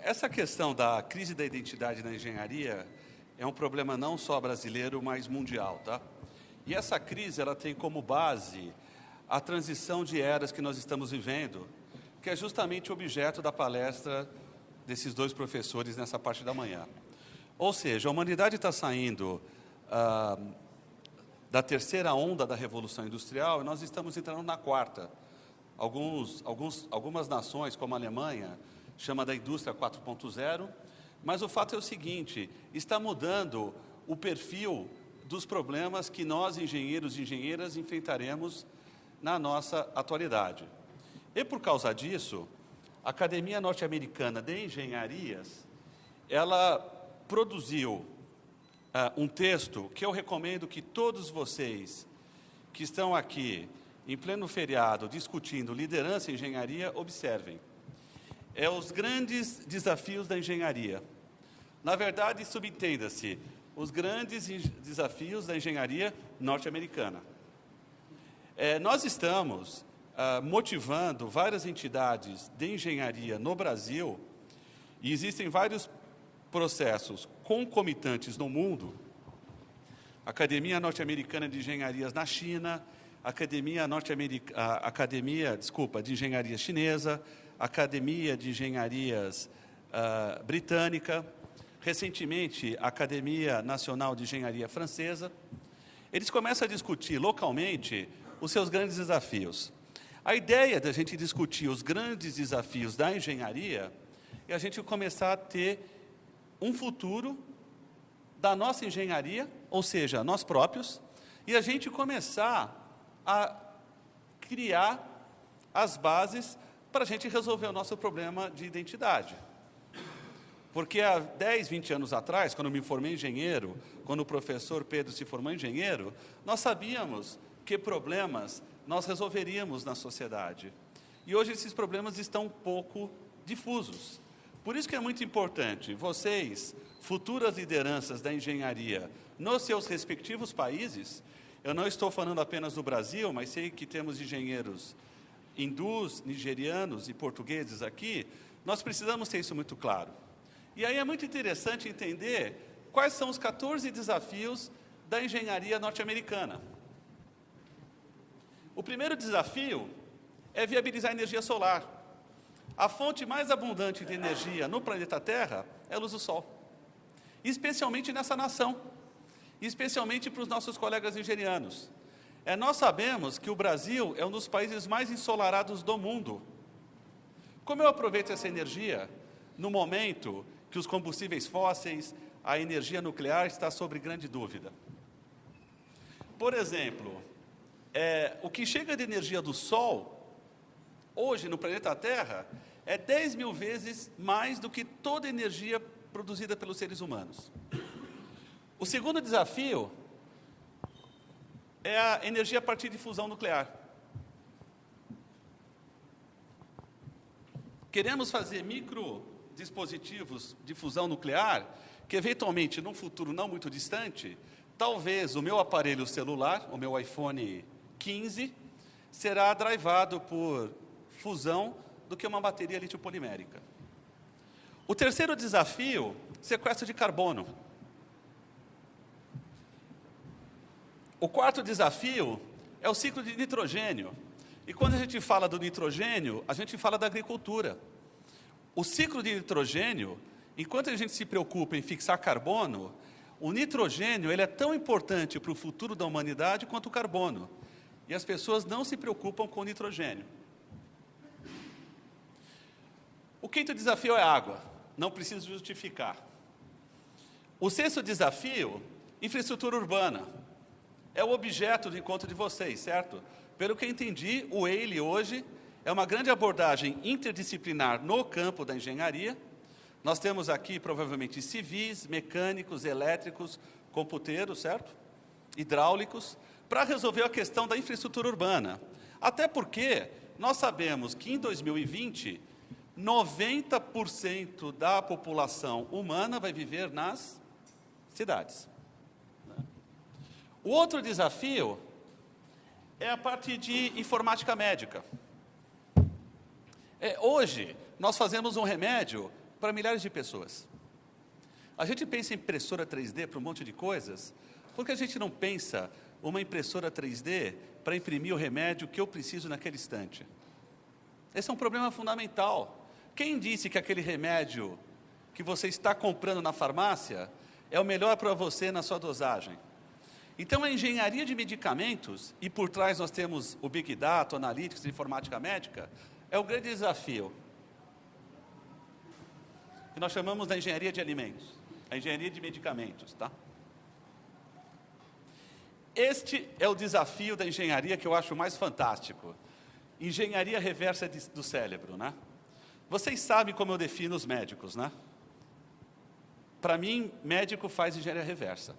Essa questão da crise da identidade na engenharia é um problema não só brasileiro, mas mundial, tá? E essa crise, ela tem como base a transição de eras que nós estamos vivendo, que é justamente o objeto da palestra desses dois professores nessa parte da manhã. Ou seja, a humanidade está saindo da terceira onda da Revolução Industrial e nós estamos entrando na quarta. Algumas nações, como a Alemanha, chama da indústria 4.0, mas o fato é o seguinte, está mudando o perfil dos problemas que nós, engenheiros e engenheiras, enfrentaremos na nossa atualidade. E por causa disso, a Academia Norte-Americana de Engenharias, ela produziu um texto que eu recomendo que todos vocês que estão aqui em pleno feriado discutindo liderança e engenharia observem. É os grandes desafios da engenharia. Na verdade, subentenda-se, os grandes desafios da engenharia norte-americana. Nós estamos motivando várias entidades de engenharia no Brasil e existem vários processos concomitantes no mundo. Academia Norte-Americana de Engenharias na China, Academia de Engenharia Chinesa, Academia de Engenharias Britânica, recentemente a Academia Nacional de Engenharia Francesa. Eles começam a discutir localmente os seus grandes desafios. A ideia da gente discutir os grandes desafios da engenharia é a gente começar a ter um futuro da nossa engenharia, ou seja, nós próprios, e a gente começar a criar as bases para a gente resolver o nosso problema de identidade. Porque há 10, 20 anos atrás, quando eu me formei engenheiro, quando o professor Pedro se formou engenheiro, nós sabíamos que problemas nós resolveríamos na sociedade. E hoje esses problemas estão um pouco difusos. Por isso que é muito importante, vocês, futuras lideranças da engenharia, nos seus respectivos países, eu não estou falando apenas do Brasil, mas sei que temos engenheiros hindus, nigerianos e portugueses aqui, nós precisamos ter isso muito claro. E aí é muito interessante entender quais são os 14 desafios da engenharia norte-americana. O primeiro desafio é viabilizar a energia solar. A fonte mais abundante de energia no planeta Terra é a luz do Sol. Especialmente nessa nação, especialmente para os nossos colegas nigerianos. Nós sabemos que o Brasil é um dos países mais ensolarados do mundo. Como eu aproveito essa energia no momento que os combustíveis fósseis, a energia nuclear está sob grande dúvida? Por exemplo, o que chega de energia do Sol, hoje no planeta Terra, é 10 mil vezes mais do que toda a energia produzida pelos seres humanos. O segundo desafio é a energia a partir de fusão nuclear. Queremos fazer microdispositivos de fusão nuclear que, eventualmente, num futuro não muito distante, talvez o meu aparelho celular, o meu iPhone 15, será drivado por fusão do que uma bateria lítio-polimérica. O terceiro desafio, sequestro de carbono. O quarto desafio é o ciclo de nitrogênio. E quando a gente fala do nitrogênio, a gente fala da agricultura. O ciclo de nitrogênio, enquanto a gente se preocupa em fixar carbono, o nitrogênio ele é tão importante para o futuro da humanidade quanto o carbono. E as pessoas não se preocupam com o nitrogênio. O quinto desafio é água. Não preciso justificar. O sexto desafio, infraestrutura urbana. É o objeto do encontro de vocês, certo? Pelo que eu entendi, o EILE hoje é uma grande abordagem interdisciplinar no campo da engenharia. Nós temos aqui, provavelmente, civis, mecânicos, elétricos, computeiros, certo? Hidráulicos, para resolver a questão da infraestrutura urbana. Até porque nós sabemos que em 2020, 90% da população humana vai viver nas cidades. O outro desafio é a parte de informática médica. Hoje, nós fazemos um remédio para milhares de pessoas. A gente pensa em impressora 3D para um monte de coisas, porque a gente não pensa uma impressora 3D para imprimir o remédio que eu preciso naquele instante. Esse é um problema fundamental. Quem disse que aquele remédio que você está comprando na farmácia é o melhor para você na sua dosagem? Então, a engenharia de medicamentos, e por trás nós temos o Big Data, Analytics, Informática Médica, é o grande desafio. Que nós chamamos da engenharia de alimentos, a engenharia de medicamentos, tá? Este é o desafio da engenharia que eu acho mais fantástico. Engenharia reversa do cérebro, né? Vocês sabem como eu defino os médicos, né? Para mim, médico faz engenharia reversa.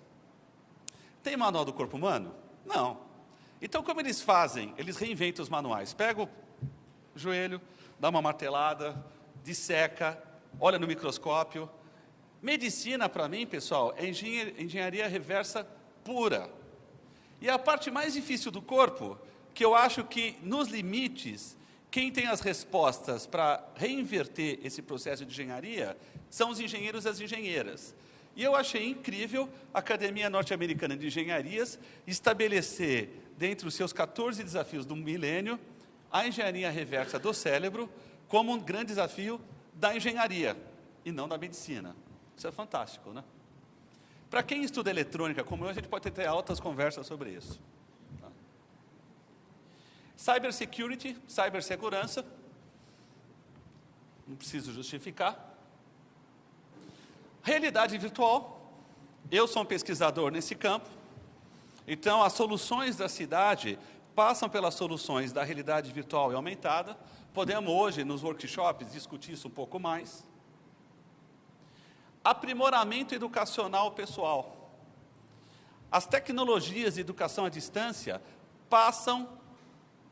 Tem manual do corpo humano? Não. Então, como eles fazem? Eles reinventam os manuais. Pega o joelho, dá uma martelada, disseca, olha no microscópio. Medicina, para mim, pessoal, é engenharia reversa pura. E a parte mais difícil do corpo, que eu acho que, nos limites, quem tem as respostas para reinverter esse processo de engenharia são os engenheiros e as engenheiras. E eu achei incrível a Academia Norte-Americana de Engenharias estabelecer, dentre os seus 14 desafios do milênio, a engenharia reversa do cérebro como um grande desafio da engenharia, e não da medicina. Isso é fantástico, né? Para quem estuda eletrônica, como eu, a gente pode ter altas conversas sobre isso. Tá? Cybersecurity, cibersegurança, não preciso justificar. Realidade virtual, eu sou um pesquisador nesse campo, então as soluções da cidade passam pelas soluções da realidade virtual e aumentada. Podemos hoje, nos workshops, discutir isso um pouco mais. Aprimoramento educacional pessoal. As tecnologias de educação à distância passam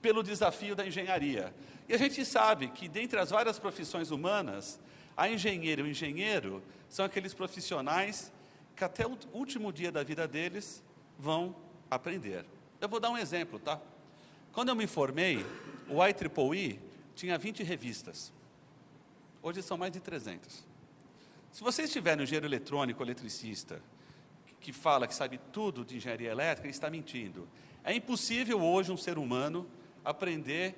pelo desafio da engenharia. E a gente sabe que, dentre as várias profissões humanas, a engenheira e o engenheiro são aqueles profissionais que até o último dia da vida deles vão aprender. Eu vou dar um exemplo, tá? Quando eu me formei, o IEEE tinha 20 revistas. Hoje são mais de 300. Se você estiver no engenheiro eletrônico, eletricista, que fala que sabe tudo de engenharia elétrica, ele está mentindo. É impossível hoje um ser humano aprender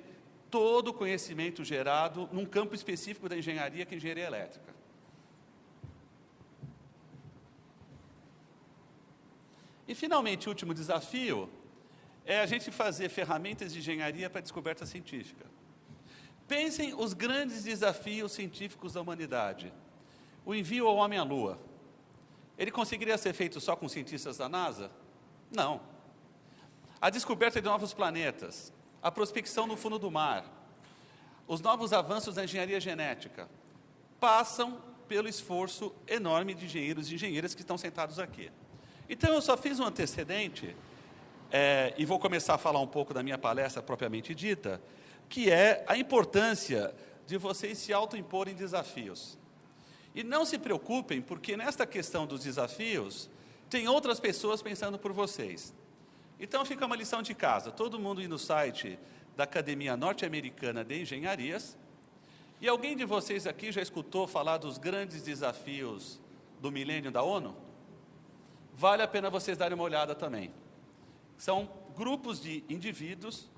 todo o conhecimento gerado num campo específico da engenharia, que é a engenharia elétrica. E, finalmente, o último desafio é a gente fazer ferramentas de engenharia para a descoberta científica. Pensem os grandes desafios científicos da humanidade. O envio ao homem à Lua. Ele conseguiria ser feito só com cientistas da NASA? Não. A descoberta de novos planetas, a prospecção no fundo do mar, os novos avanços da engenharia genética, passam pelo esforço enorme de engenheiros e engenheiras que estão sentados aqui. Então, eu só fiz um antecedente, e vou começar a falar um pouco da minha palestra propriamente dita, que é a importância de vocês se autoimporem desafios. E não se preocupem, porque nesta questão dos desafios, tem outras pessoas pensando por vocês. Então, fica uma lição de casa. Todo mundo ir no site da Academia Norte-Americana de Engenharias. E alguém de vocês aqui já escutou falar dos grandes desafios do milênio da ONU? Vale a pena vocês darem uma olhada também. São grupos de indivíduos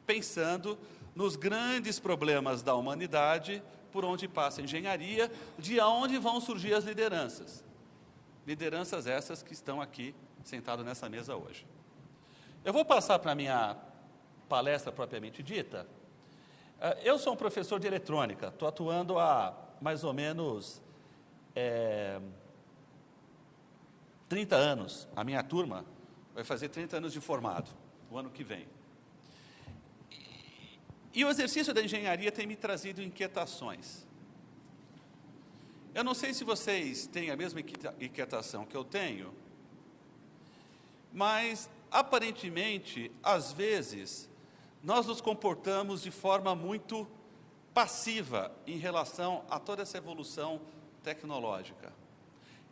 pensando nos grandes problemas da humanidade, por onde passa a engenharia, de onde vão surgir as lideranças. Lideranças essas que estão aqui sentadas nessa mesa hoje. Eu vou passar para a minha palestra propriamente dita. Eu sou um professor de eletrônica, estou atuando há mais ou menos 30 anos. A minha turma vai fazer 30 anos de formado, o ano que vem. E o exercício da engenharia tem me trazido inquietações. Eu não sei se vocês têm a mesma inquietação que eu tenho, mas, aparentemente, às vezes, nós nos comportamos de forma muito passiva em relação a toda essa evolução tecnológica.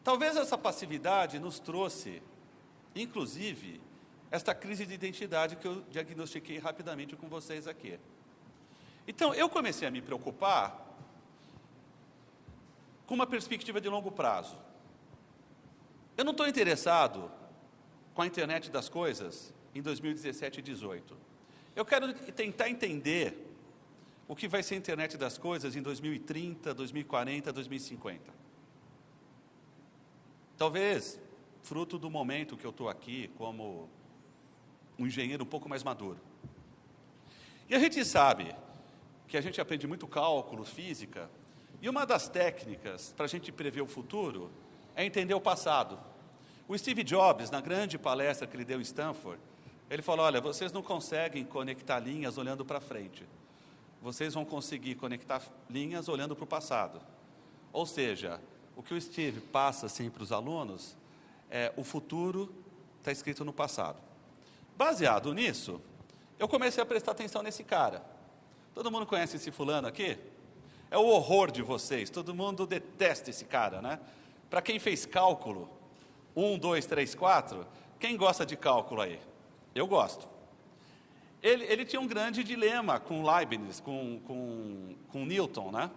Talvez essa passividade nos trouxe, inclusive, esta crise de identidade que eu diagnostiquei rapidamente com vocês aqui. Então, eu comecei a me preocupar com uma perspectiva de longo prazo. Eu não estou interessado com a internet das coisas em 2017 e 2018. Eu quero tentar entender o que vai ser a internet das coisas em 2030, 2040, 2050. Talvez, fruto do momento que eu estou aqui, como um engenheiro um pouco mais maduro. E a gente sabe que a gente aprende muito cálculo, física, e uma das técnicas para a gente prever o futuro é entender o passado. O Steve Jobs, na grande palestra que ele deu em Stanford, ele falou, olha, vocês não conseguem conectar linhas olhando para frente. Vocês vão conseguir conectar linhas olhando para o passado. Ou seja, o que o Steve passa assim para os alunos é o futuro está escrito no passado. Baseado nisso, eu comecei a prestar atenção nesse cara. Todo mundo conhece esse fulano aqui? É o horror de vocês, todo mundo detesta esse cara, né? Para quem fez cálculo, 1, 2, 3, 4, quem gosta de cálculo aí? Eu gosto. Ele tinha um grande dilema com Leibniz, com Newton, né?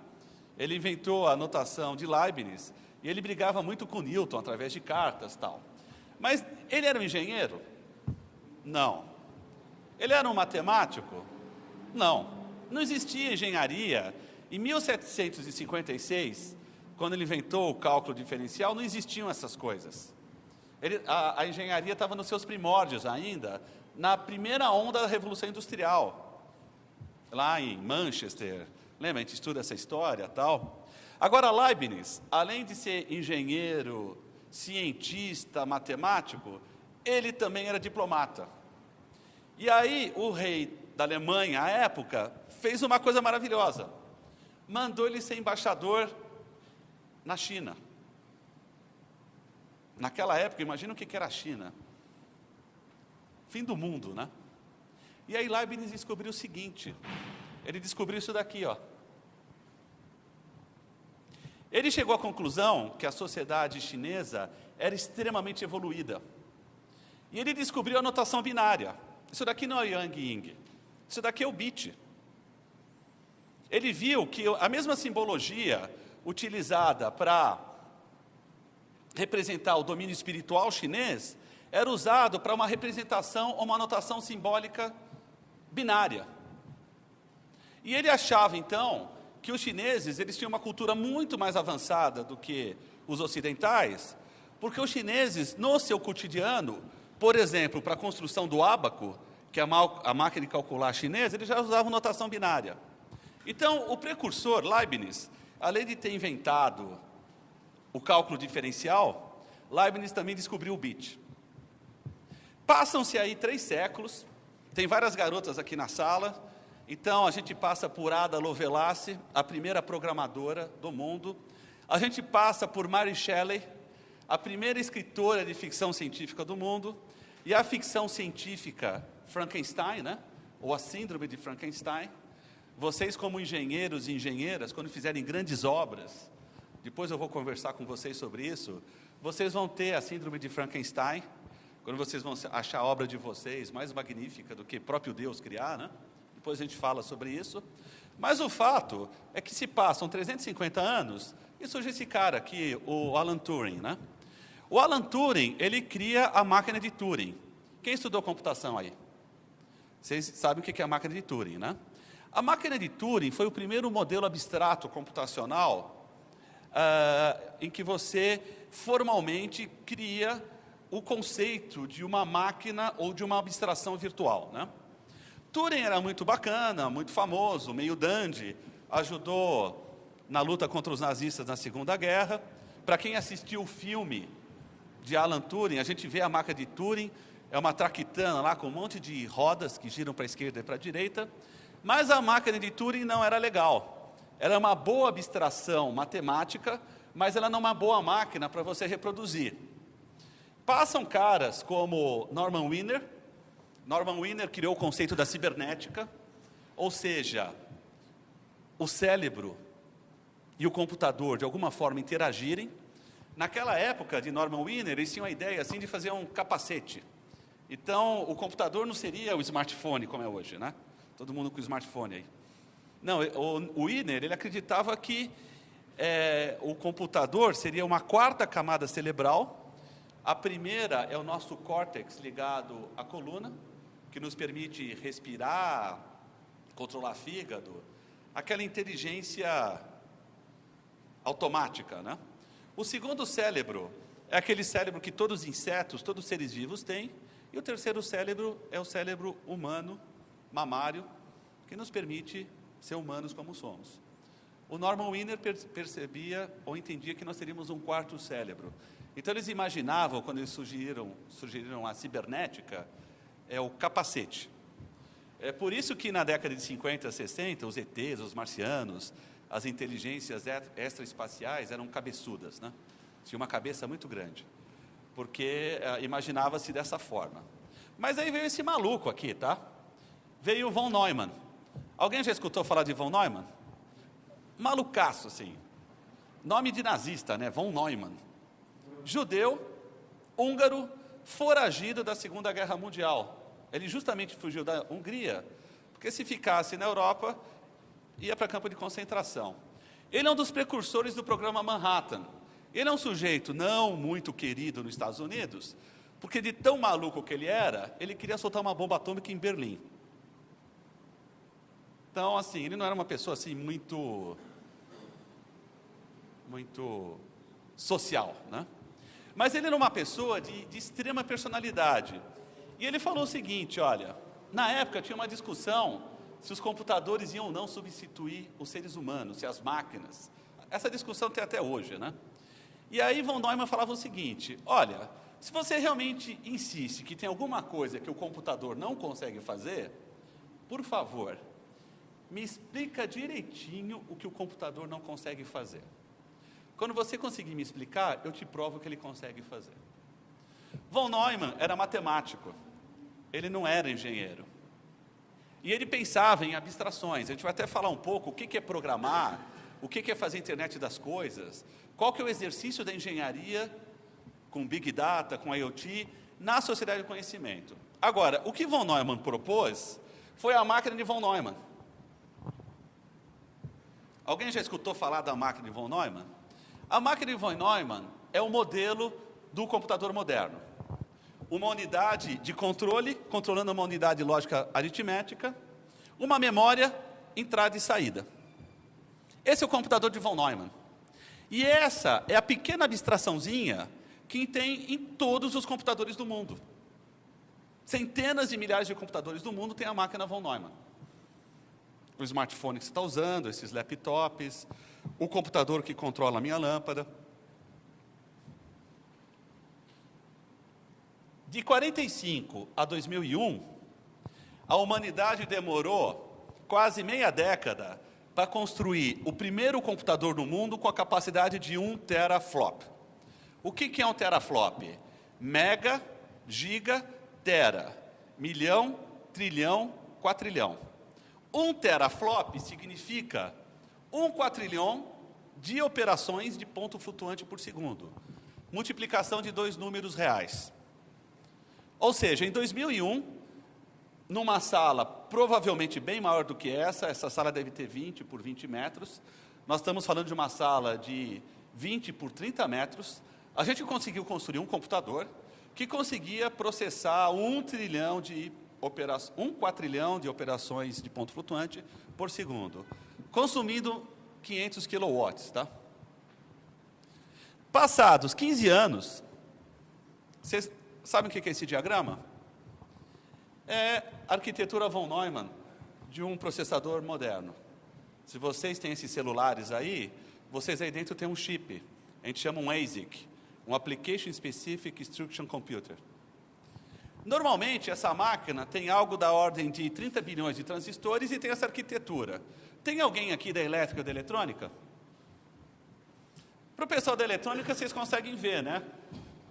Ele inventou a notação de Leibniz e ele brigava muito com Newton através de cartas e tal. Mas ele era um engenheiro? Não. Ele era um matemático? Não. Não existia engenharia. Em 1756, quando ele inventou o cálculo diferencial, não existiam essas coisas. A engenharia estava nos seus primórdios ainda, na primeira onda da Revolução Industrial, lá em Manchester. Lembra, a gente estuda essa história e tal. Agora, Leibniz, além de ser engenheiro, cientista, matemático, ele também era diplomata. E aí, o rei da Alemanha, à época, fez uma coisa maravilhosa. Mandou ele ser embaixador na China. Naquela época, imagina o que era a China. Fim do mundo, né? E aí Leibniz descobriu o seguinte, ele descobriu isso daqui, ó. Ele chegou à conclusão que a sociedade chinesa era extremamente evoluída. E ele descobriu a notação binária. Isso daqui não é Yang e Ying, isso daqui é o bit. Ele viu que a mesma simbologia utilizada para representar o domínio espiritual chinês era usado para uma representação ou uma notação simbólica binária. E ele achava, então, que os chineses eles tinham uma cultura muito mais avançada do que os ocidentais, porque os chineses, no seu cotidiano, por exemplo, para a construção do ábaco, que é a máquina de calcular chinesa, eles já usavam notação binária. Então, o precursor, Leibniz, além de ter inventado o cálculo diferencial, Leibniz também descobriu o bit. Passam-se aí 3 séculos, tem várias garotas aqui na sala, então a gente passa por Ada Lovelace, a primeira programadora do mundo, a gente passa por Mary Shelley, a primeira escritora de ficção científica do mundo, e a ficção científica Frankenstein, né? Ou a síndrome de Frankenstein. Vocês, como engenheiros e engenheiras, quando fizerem grandes obras, depois eu vou conversar com vocês sobre isso, vocês vão ter a síndrome de Frankenstein, quando vocês vão achar a obra de vocês mais magnífica do que próprio Deus criar, né? Depois a gente fala sobre isso. Mas o fato é que se passam 350 anos e surge esse cara aqui, o Alan Turing, né? O Alan Turing, ele cria a máquina de Turing. Quem estudou computação aí? Vocês sabem o que é a máquina de Turing, né? A máquina de Turing foi o primeiro modelo abstrato computacional em que você formalmente cria o conceito de uma máquina ou de uma abstração virtual, né? Turing era muito bacana, muito famoso, meio dandy, ajudou na luta contra os nazistas na Segunda Guerra. Para quem assistiu o filme de Alan Turing, a gente vê a máquina de Turing, é uma traquitana lá com um monte de rodas que giram para a esquerda e para a direita, mas a máquina de Turing não era legal. Era uma boa abstração matemática, mas ela não é uma boa máquina para você reproduzir. Passam caras como Norman Wiener. Norman Wiener criou o conceito da cibernética, ou seja, o cérebro e o computador de alguma forma interagirem. Naquela época de Norman Wiener, eles tinham a ideia assim de fazer um capacete. Então, o computador não seria o smartphone como é hoje, né? Todo mundo com o smartphone aí. Não, o Wiener, ele acreditava que o computador seria uma quarta camada cerebral. A primeira é o nosso córtex ligado à coluna, que nos permite respirar, controlar fígado, aquela inteligência automática, né? O segundo cérebro é aquele cérebro que todos os insetos, todos os seres vivos têm. E o terceiro cérebro é o cérebro humano, mamário, que nos permite ser humanos como somos. O Norman Wiener percebia ou entendia que nós teríamos um quarto cérebro. Então eles imaginavam, quando eles sugeriram a cibernética, o capacete. É por isso que na década de 50, 60, os ETs, os marcianos, as inteligências extraespaciais eram cabeçudas, né? Tinha uma cabeça muito grande, porque imaginava-se dessa forma. Mas aí veio esse maluco aqui, tá? Veio o von Neumann. Alguém já escutou falar de von Neumann? Malucaço, assim. Nome de nazista, né? Von Neumann. Judeu, húngaro, foragido da Segunda Guerra Mundial. Ele justamente fugiu da Hungria, porque se ficasse na Europa, ia para campo de concentração. Ele é um dos precursores do programa Manhattan. Ele é um sujeito não muito querido nos Estados Unidos, porque de tão maluco que ele era, ele queria soltar uma bomba atômica em Berlim. Então, assim, ele não era uma pessoa assim muito social, né? Mas ele era uma pessoa de extrema personalidade. E ele falou o seguinte, olha, na época tinha uma discussão se os computadores iam ou não substituir os seres humanos, se as máquinas. Essa discussão tem até hoje, né? E aí von Neumann falava o seguinte, olha, se você realmente insiste que tem alguma coisa que o computador não consegue fazer, por favor, me explica direitinho o que o computador não consegue fazer. Quando você conseguir me explicar, eu te provo que ele consegue fazer. Von Neumann era matemático, ele não era engenheiro. E ele pensava em abstrações. A gente vai até falar um pouco o que é programar, o que é fazer a internet das coisas, qual que é o exercício da engenharia com Big Data, com IoT, na sociedade do conhecimento. Agora, o que von Neumann propôs foi a máquina de von Neumann. Alguém já escutou falar da máquina de von Neumann? A máquina de von Neumann é o modelo do computador moderno. Uma unidade de controle, controlando uma unidade lógica aritmética, uma memória, entrada e saída. Esse é o computador de von Neumann. E essa é a pequena abstraçãozinha que tem em todos os computadores do mundo. Centenas de milhares de computadores do mundo têm a máquina von Neumann. O smartphone que você está usando, esses laptops, o computador que controla a minha lâmpada. De 45 a 2001, a humanidade demorou quase meia década para construir o primeiro computador do mundo com a capacidade de 1 teraflop. O que é 1 teraflop? Mega, giga, tera, milhão, trilhão, quatrilhão. 1 teraflop significa 1 quatrilhão de operações de ponto flutuante por segundo. Multiplicação de 2 números reais. Ou seja, em 2001, numa sala provavelmente bem maior do que essa sala deve ter 20 por 20 metros, nós estamos falando de uma sala de 20 por 30 metros, a gente conseguiu construir um computador que conseguia processar 1 quatrilhão de operações de ponto flutuante por segundo, consumindo 500 kilowatts, tá? Passados 15 anos, vocês sabem o que é esse diagrama? É a arquitetura von Neumann de um processador moderno. Se vocês têm esses celulares aí, vocês aí dentro têm um chip. A gente chama um ASIC, um Application Specific Instruction Computer. Normalmente, essa máquina tem algo da ordem de 30 bilhões de transistores e tem essa arquitetura. Tem alguém aqui da elétrica ou da eletrônica? Para o pessoal da eletrônica, vocês conseguem ver, né?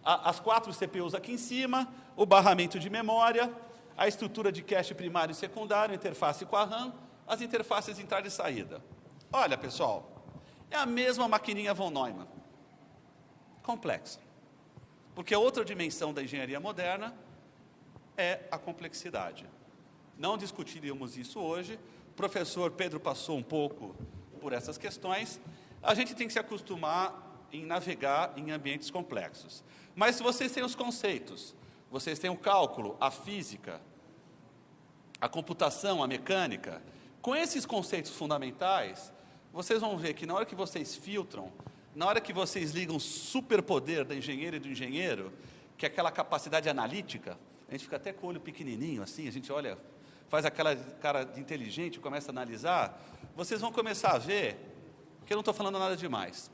As 4 CPUs aqui em cima, o barramento de memória, a estrutura de cache primário e secundário, interface com a RAM, as interfaces de entrada e saída. Olha, pessoal, é a mesma maquininha von Neumann. Complexa. Porque outra dimensão da engenharia moderna é a complexidade. Não discutiríamos isso hoje. O professor Pedro passou um pouco por essas questões, a gente tem que se acostumar em navegar em ambientes complexos. Mas se vocês têm os conceitos, vocês têm o cálculo, a física, a computação, a mecânica, com esses conceitos fundamentais, vocês vão ver que na hora que vocês filtram, na hora que vocês ligam o superpoder da engenheira e do engenheiro, que é aquela capacidade analítica, a gente fica até com o olho pequenininho assim, a gente olha, faz aquela cara de inteligente, começa a analisar, vocês vão começar a ver que eu não estou falando nada demais.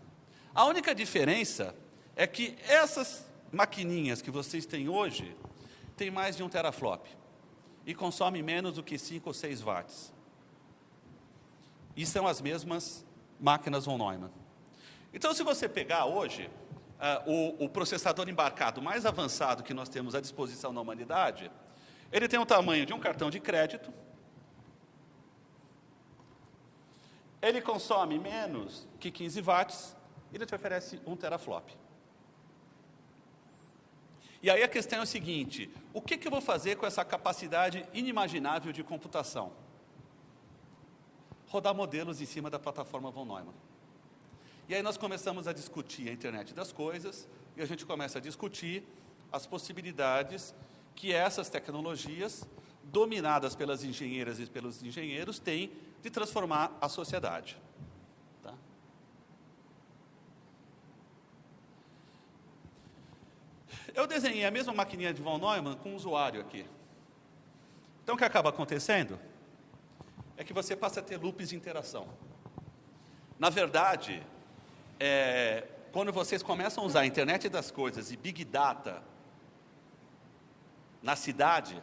A única diferença é que essas maquininhas que vocês têm hoje, têm mais de 1 teraflop e consomem menos do que 5 ou 6 watts. E são as mesmas máquinas von Neumann. Então, se você pegar hoje o processador embarcado mais avançado que nós temos à disposição na humanidade, ele tem o tamanho de um cartão de crédito, ele consome menos que 15 watts, e ele te oferece 1 teraflop. E aí a questão é o seguinte, o que eu vou fazer com essa capacidade inimaginável de computação? Rodar modelos em cima da plataforma von Neumann. E aí nós começamos a discutir a internet das coisas, e a gente começa a discutir as possibilidades que essas tecnologias, dominadas pelas engenheiras e pelos engenheiros, têm de transformar a sociedade. Tá? Eu desenhei a mesma maquininha de von Neumann com um usuário aqui. Então o que acaba acontecendo é que você passa a ter loops de interação. Na verdade, quando vocês começam a usar a internet das coisas e Big Data na cidade,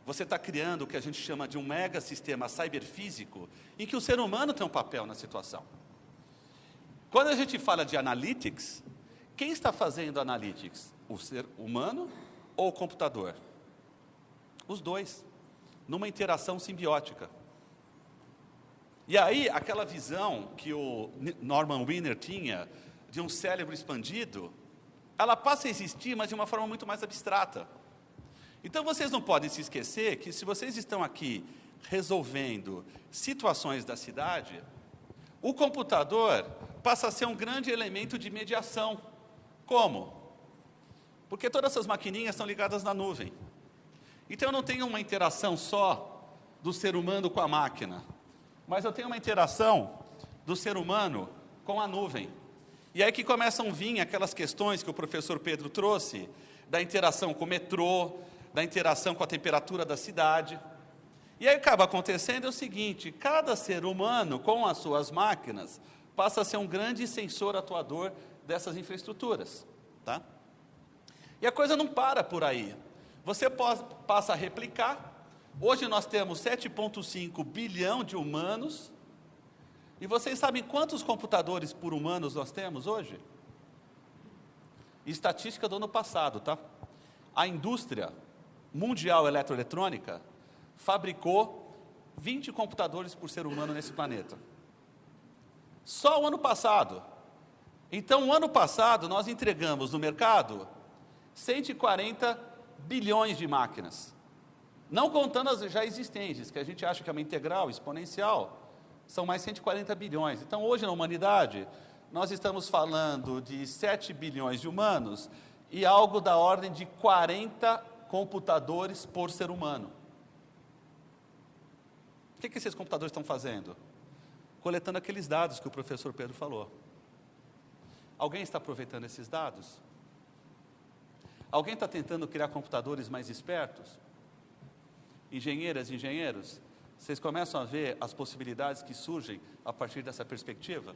você está criando o que a gente chama de um mega sistema cyberfísico, em que o ser humano tem um papel na situação. Quando a gente fala de analytics, quem está fazendo analytics? O ser humano ou o computador? Os dois, numa interação simbiótica. E aí, aquela visão que o Norman Wiener tinha de um cérebro expandido, ela passa a existir, mas de uma forma muito mais abstrata. Então, vocês não podem se esquecer que se vocês estão aqui resolvendo situações da cidade, o computador passa a ser um grande elemento de mediação. Como? Porque todas essas maquininhas estão ligadas na nuvem. Então, eu não tenho uma interação só do ser humano com a máquina, mas eu tenho uma interação do ser humano com a nuvem. E aí que começam a vir aquelas questões que o professor Pedro trouxe, da interação com o metrô, da interação com a temperatura da cidade. E aí acaba acontecendo o seguinte, cada ser humano, com as suas máquinas, passa a ser um grande sensor atuador dessas infraestruturas. Tá? E a coisa não para por aí. Você passa a replicar. Hoje nós temos 7,5 bilhão de humanos. E vocês sabem quantos computadores por humanos nós temos hoje? Estatística do ano passado, tá? A indústria mundial eletroeletrônica fabricou 20 computadores por ser humano nesse planeta. Só o ano passado. Então, o ano passado, nós entregamos no mercado 140 bilhões de máquinas. Não contando as já existentes, que a gente acha que é uma integral exponencial, são mais 140 bilhões. Então, hoje na humanidade, nós estamos falando de 7 bilhões de humanos e algo da ordem de 40 computadores por ser humano. O que esses computadores estão fazendo? Coletando aqueles dados que o professor Pedro falou. Alguém está aproveitando esses dados? Alguém está tentando criar computadores mais espertos? Engenheiras, engenheiros, vocês começam a ver as possibilidades que surgem a partir dessa perspectiva?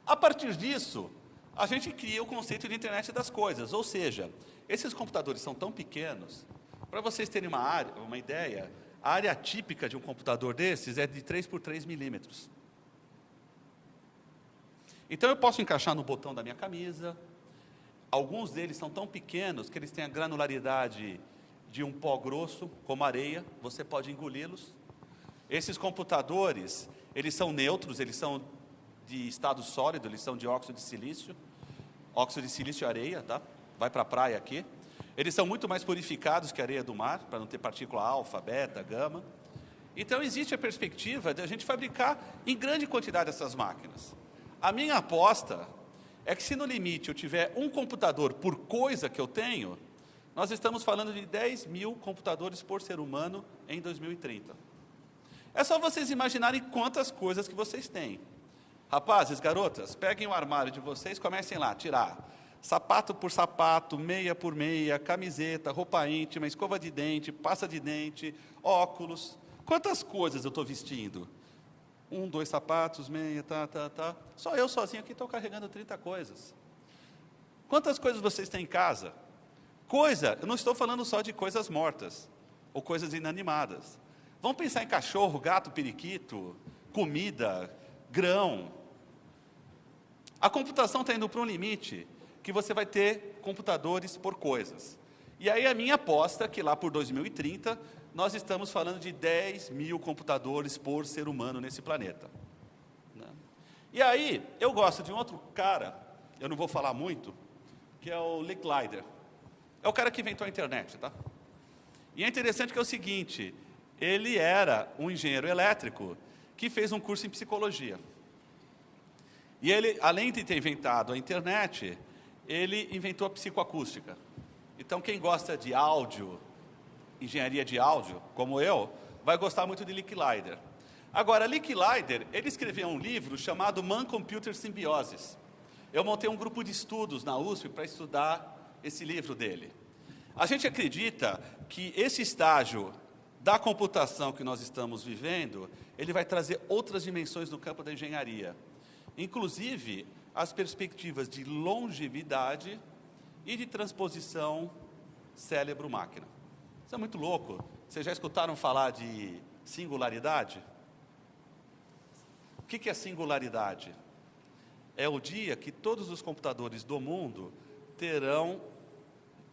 A partir disso, a gente cria o conceito de internet das coisas, ou seja, esses computadores são tão pequenos, para vocês terem uma ideia, a área típica de um computador desses é de 3 por 3 milímetros. Então eu posso encaixar no botão da minha camisa, alguns deles são tão pequenos que eles têm a granularidade de um pó grosso, como areia, você pode engoli-los. Esses computadores, eles são neutros, eles são de estado sólido, eles são de óxido de silício e areia, tá? Vai para a praia aqui. Eles são muito mais purificados que a areia do mar, para não ter partícula alfa, beta, gama. Então, existe a perspectiva de a gente fabricar em grande quantidade essas máquinas. A minha aposta é que se no limite eu tiver um computador por coisa que eu tenho, nós estamos falando de 10 mil computadores por ser humano em 2030. É só vocês imaginarem quantas coisas que vocês têm. Rapazes, garotas, peguem o armário de vocês, comecem lá a tirar sapato por sapato, meia por meia, camiseta, roupa íntima, escova de dente, pasta de dente, óculos. Quantas coisas eu estou vestindo? 1, 2 sapatos, meia, tá. Só eu sozinho aqui estou carregando 30 coisas. Quantas coisas vocês têm em casa? Coisa, eu não estou falando só de coisas mortas, ou coisas inanimadas. Vamos pensar em cachorro, gato, periquito, comida, grão. A computação está indo para um limite que você vai ter computadores por coisas. E aí a minha aposta é que lá por 2030, nós estamos falando de 10 mil computadores por ser humano nesse planeta. Né? E aí, eu gosto de um outro cara, eu não vou falar muito, que é o Licklider. É o cara que inventou a internet, tá? E é interessante que é o seguinte, ele era um engenheiro elétrico que fez um curso em psicologia. E ele, além de ter inventado a internet, ele inventou a psicoacústica. Então, quem gosta de áudio, engenharia de áudio, como eu, vai gostar muito de Licklider. Agora, Licklider, ele escreveu um livro chamado Man-Computer Symbiosis. Eu montei um grupo de estudos na USP para estudar esse livro dele. A gente acredita que esse estágio da computação que nós estamos vivendo, ele vai trazer outras dimensões no campo da engenharia. Inclusive, as perspectivas de longevidade e de transposição cérebro-máquina. Isso é muito louco. Vocês já escutaram falar de singularidade? O que é singularidade? É o dia que todos os computadores do mundo terão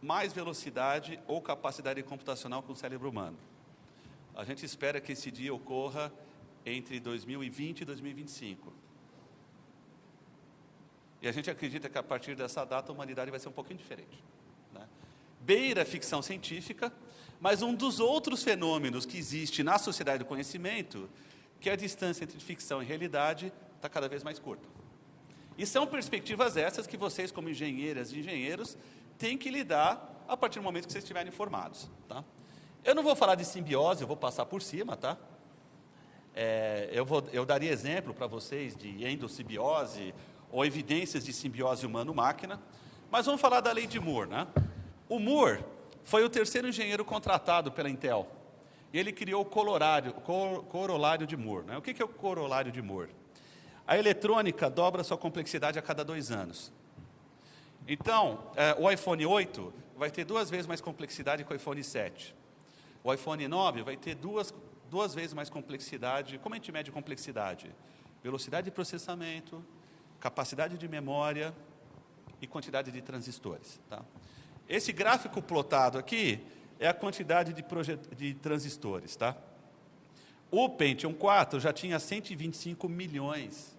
mais velocidade ou capacidade computacional que o cérebro humano. A gente espera que esse dia ocorra entre 2020 e 2025. E a gente acredita que a partir dessa data a humanidade vai ser um pouquinho diferente. Né? Beira a ficção científica, mas um dos outros fenômenos que existe na sociedade do conhecimento, que é a distância entre ficção e realidade, está cada vez mais curta. E são perspectivas essas que vocês, como engenheiras e engenheiros, têm que lidar a partir do momento que vocês estiverem formados. Tá? Eu não vou falar de simbiose, eu vou passar por cima, tá? Eu daria exemplo para vocês de endossimbiose, ou evidências de simbiose humano-máquina, mas vamos falar da lei de Moore. Né? O Moore foi o terceiro engenheiro contratado pela Intel, e ele criou o corolário de Moore. Né? O que é o corolário de Moore? A eletrônica dobra sua complexidade a cada 2 anos. Então, o iPhone 8 vai ter 2 vezes mais complexidade que o iPhone 7. O iPhone 9 vai ter duas vezes mais complexidade. Como a gente mede complexidade? Velocidade de processamento, capacidade de memória e quantidade de transistores. Tá? Esse gráfico plotado aqui é a quantidade de transistores. Tá? O Pentium 4 já tinha 125 milhões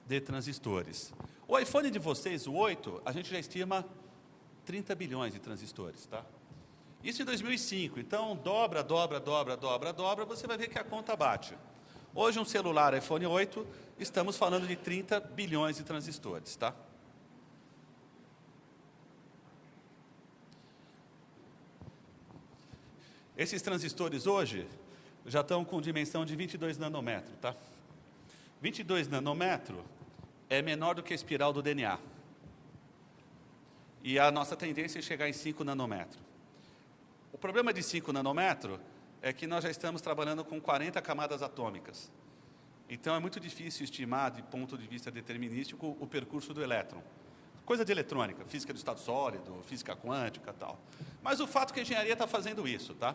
de transistores. O iPhone de vocês, o 8, a gente já estima 30 bilhões de transistores. Tá? Isso em 2005. Então, dobra, você vai ver que a conta bate. Hoje, um celular iPhone 8, estamos falando de 30 bilhões de transistores, tá? Esses transistores hoje já estão com dimensão de 22 nanômetros, tá? 22 nanômetros é menor do que a espiral do DNA. E a nossa tendência é chegar em 5 nanômetros. O problema de 5 nanômetros é que nós já estamos trabalhando com 40 camadas atômicas. Então, é muito difícil estimar, de ponto de vista determinístico, o percurso do elétron. Coisa de eletrônica, física do estado sólido, física quântica e tal. Mas o fato é que a engenharia está fazendo isso, tá?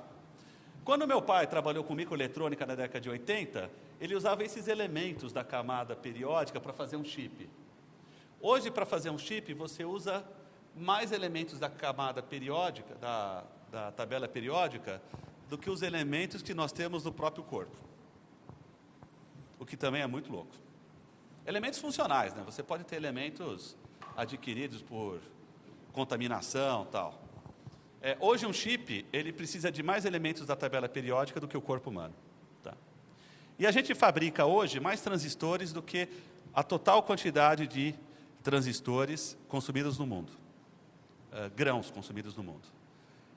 Quando meu pai trabalhou com microeletrônica na década de 80, ele usava esses elementos da camada periódica para fazer um chip. Hoje, para fazer um chip, você usa mais elementos da camada periódica, da tabela periódica, do que os elementos que nós temos no próprio corpo. O que também é muito louco. Elementos funcionais, né? Você pode ter elementos adquiridos por contaminação, tal. Hoje um chip, ele precisa de mais elementos da tabela periódica do que o corpo humano. E a gente fabrica hoje mais transistores do que a total quantidade de transistores consumidos no mundo, grãos consumidos no mundo.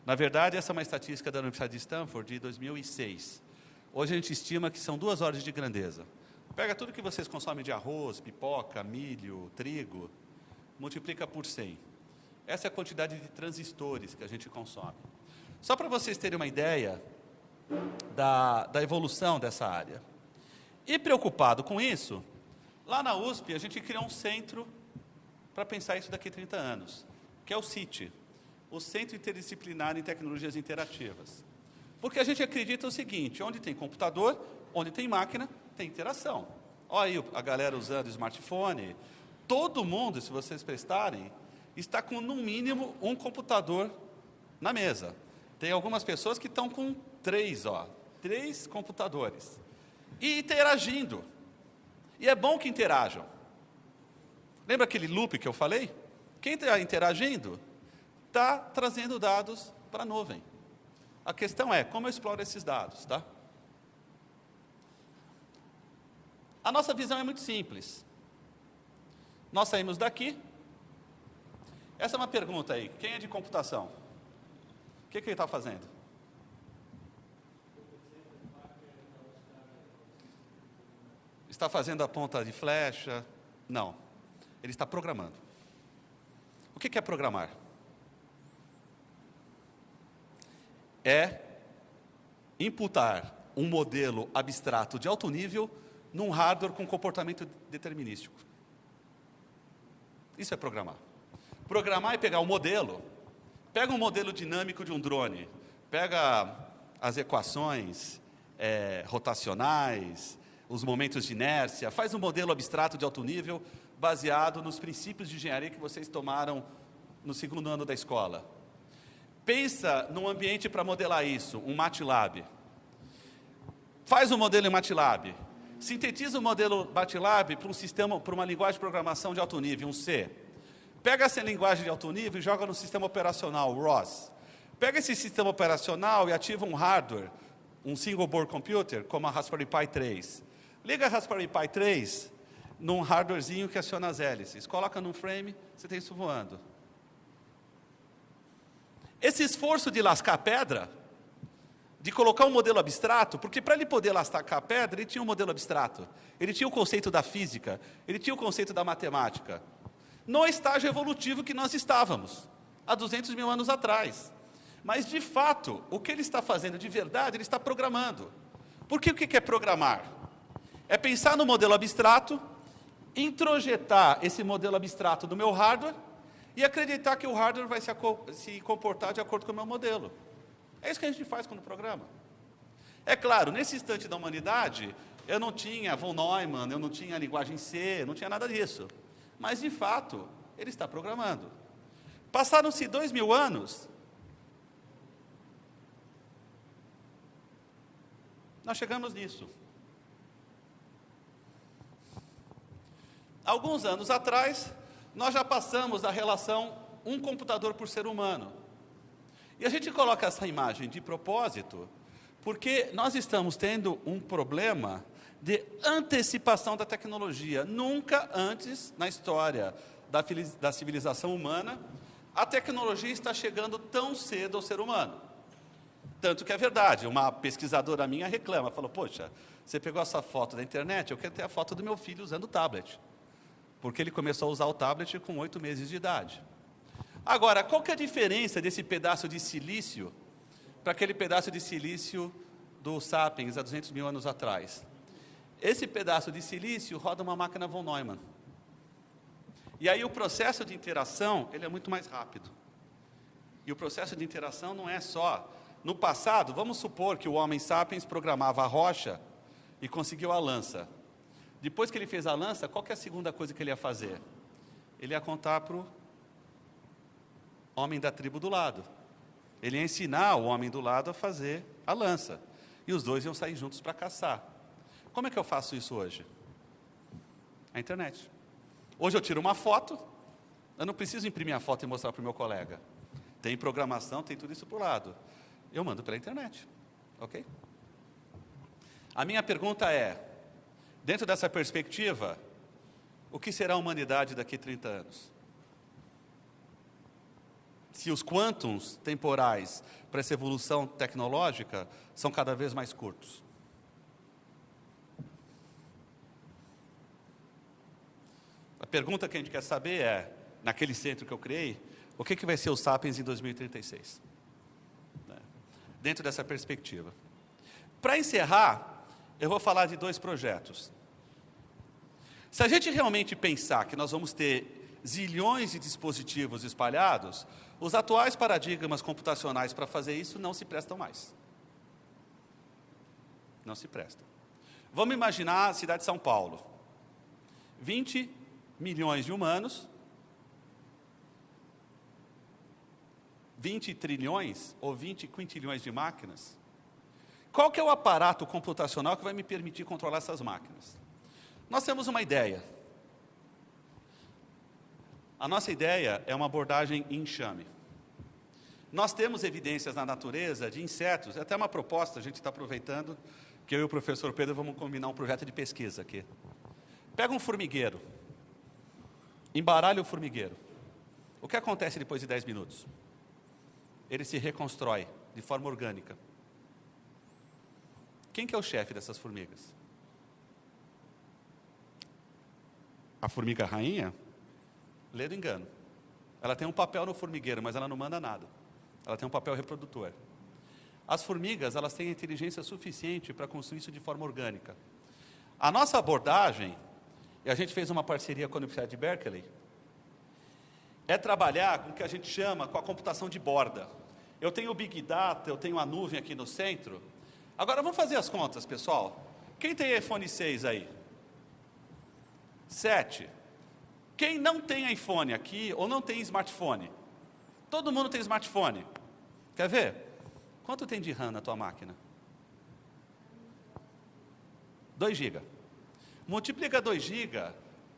Na verdade, essa é uma estatística da Universidade de Stanford de 2006. Hoje a gente estima que são 2 ordens de grandeza. Pega tudo que vocês consomem de arroz, pipoca, milho, trigo, multiplica por 100. Essa é a quantidade de transistores que a gente consome. Só para vocês terem uma ideia da evolução dessa área. E preocupado com isso, lá na USP a gente criou um centro para pensar isso daqui a 30 anos, que é o CIT, o Centro Interdisciplinar em Tecnologias Interativas. Porque a gente acredita o seguinte, onde tem computador, onde tem máquina, tem interação. Olha aí a galera usando smartphone, todo mundo, se vocês prestarem, está com no mínimo um computador na mesa. Tem algumas pessoas que estão com 3 computadores. E interagindo. E é bom que interajam. Lembra aquele loop que eu falei? Quem está interagindo está trazendo dados para a nuvem. A questão é, como eu exploro esses dados, tá? A nossa visão é muito simples. Nós saímos daqui. Essa é uma pergunta aí. Quem é de computação? O que ele está fazendo? Está fazendo a ponta de flecha? Não. Ele está programando. O que é programar? É imputar um modelo abstrato de alto nível num hardware com comportamento determinístico. Isso é programar. Programar é pegar um modelo, pega um modelo dinâmico de um drone, pega as equações rotacionais, os momentos de inércia, faz um modelo abstrato de alto nível baseado nos princípios de engenharia que vocês tomaram no 2º ano da escola. Pensa num ambiente para modelar isso, um MATLAB. Faz um modelo em MATLAB. Sintetiza o modelo MATLAB para um sistema, para uma linguagem de programação de alto nível, um C. Pega essa linguagem de alto nível e joga no sistema operacional, ROS. Pega esse sistema operacional e ativa um hardware, um single board computer, como a Raspberry Pi 3. Liga a Raspberry Pi 3 num hardwarezinho que aciona as hélices. Coloca num frame, você tem isso voando. Esse esforço de lascar a pedra, de colocar um modelo abstrato, porque para ele poder lascar a pedra, ele tinha um modelo abstrato. Ele tinha o conceito da física, ele tinha o conceito da matemática. No estágio evolutivo que nós estávamos, há 200 mil anos atrás. Mas, de fato, o que ele está fazendo de verdade, ele está programando. Porque o que é programar? É pensar no modelo abstrato, introjetar esse modelo abstrato no meu hardware e acreditar que o hardware vai se comportar de acordo com o meu modelo. É isso que a gente faz quando programa. É claro, nesse instante da humanidade, eu não tinha von Neumann, eu não tinha linguagem C, não tinha nada disso. Mas, de fato, ele está programando. Passaram-se 2000 anos, nós chegamos nisso. Alguns anos atrás, nós já passamos da relação um computador por ser humano. E a gente coloca essa imagem de propósito, porque nós estamos tendo um problema de antecipação da tecnologia. Nunca antes, na história da civilização humana, a tecnologia está chegando tão cedo ao ser humano. Tanto que é verdade, uma pesquisadora minha reclama, falou, poxa, você pegou essa foto da internet, eu quero ter a foto do meu filho usando o tablet. Porque ele começou a usar o tablet com 8 meses de idade. Agora, qual que é a diferença desse pedaço de silício para aquele pedaço de silício do Sapiens, há 200 mil anos atrás? Esse pedaço de silício roda uma máquina von Neumann. E aí o processo de interação, ele é muito mais rápido. E o processo de interação não é só... No passado, vamos supor que o Homem Sapiens programava a rocha e conseguiu a lança. Depois que ele fez a lança, qual que é a segunda coisa que ele ia fazer? Ele ia contar para o homem da tribo do lado. Ele ia ensinar o homem do lado a fazer a lança. E os dois iam sair juntos para caçar. Como é que eu faço isso hoje? A internet. Hoje eu tiro uma foto, eu não preciso imprimir a foto e mostrar para o meu colega. Tem programação, tem tudo isso para o lado. Eu mando pela internet, ok? A minha pergunta é, dentro dessa perspectiva, o que será a humanidade daqui a 30 anos? Se os quantums temporais para essa evolução tecnológica são cada vez mais curtos. A pergunta que a gente quer saber é, naquele centro que eu criei, o que vai ser o Sapiens em 2036? Dentro dessa perspectiva. Para encerrar, eu vou falar de 2 projetos. Se a gente realmente pensar que nós vamos ter zilhões de dispositivos espalhados, os atuais paradigmas computacionais para fazer isso não se prestam mais. Não se prestam. Vamos imaginar a cidade de São Paulo. 20 milhões de humanos, 20 trilhões ou 20 quintilhões de máquinas. Qual que é o aparato computacional que vai me permitir controlar essas máquinas? Nós temos uma ideia. A nossa ideia é uma abordagem em enxame. Nós temos evidências na natureza de insetos, é até uma proposta, a gente está aproveitando, que eu e o professor Pedro vamos combinar um projeto de pesquisa aqui. Pega um formigueiro, embaralha o formigueiro. O que acontece depois de 10 minutos? Ele se reconstrói de forma orgânica. Quem que é o chefe dessas formigas? A formiga rainha? Lê do engano. Ela tem um papel no formigueiro, mas ela não manda nada. Ela tem um papel reprodutor. As formigas, elas têm inteligência suficiente para construir isso de forma orgânica. A nossa abordagem, e a gente fez uma parceria com a Universidade de Berkeley, é trabalhar com o que a gente chama com a computação de borda. Eu tenho o Big Data, eu tenho a nuvem aqui no centro. Agora, vamos fazer as contas, pessoal. Quem tem iPhone 6 aí? 7. Quem não tem iPhone aqui, ou não tem smartphone? Todo mundo tem smartphone. Quer ver? Quanto tem de RAM na tua máquina? 2 GB. Multiplica 2 GB,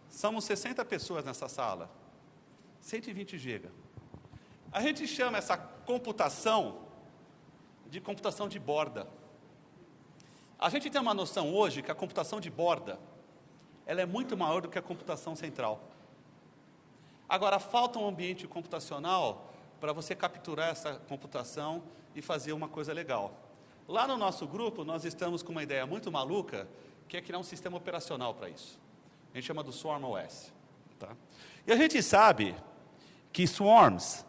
somos 60 pessoas nessa sala. 120 GB. A gente chama essa computação de computação de borda. A gente tem uma noção hoje que a computação de borda, ela é muito maior do que a computação central. Agora, falta um ambiente computacional para você capturar essa computação e fazer uma coisa legal. Lá no nosso grupo, nós estamos com uma ideia muito maluca, que é criar um sistema operacional para isso. A gente chama do Swarm OS. Tá? E a gente sabe que swarms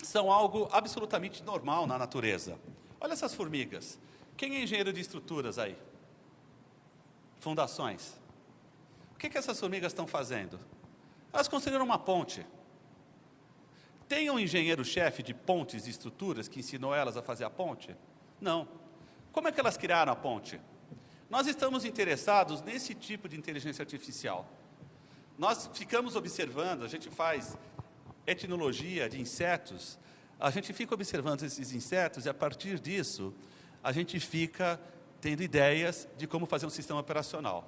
são algo absolutamente normal na natureza. Olha essas formigas. Quem é engenheiro de estruturas aí? Fundações. O que essas formigas estão fazendo? Elas construíram uma ponte. Tem um engenheiro-chefe de pontes e estruturas que ensinou elas a fazer a ponte? Não. Como é que elas criaram a ponte? Nós estamos interessados nesse tipo de inteligência artificial. Nós ficamos observando, a gente faz etnologia de insetos, a gente fica observando esses insetos e, a partir disso, a gente fica tendo ideias de como fazer um sistema operacional.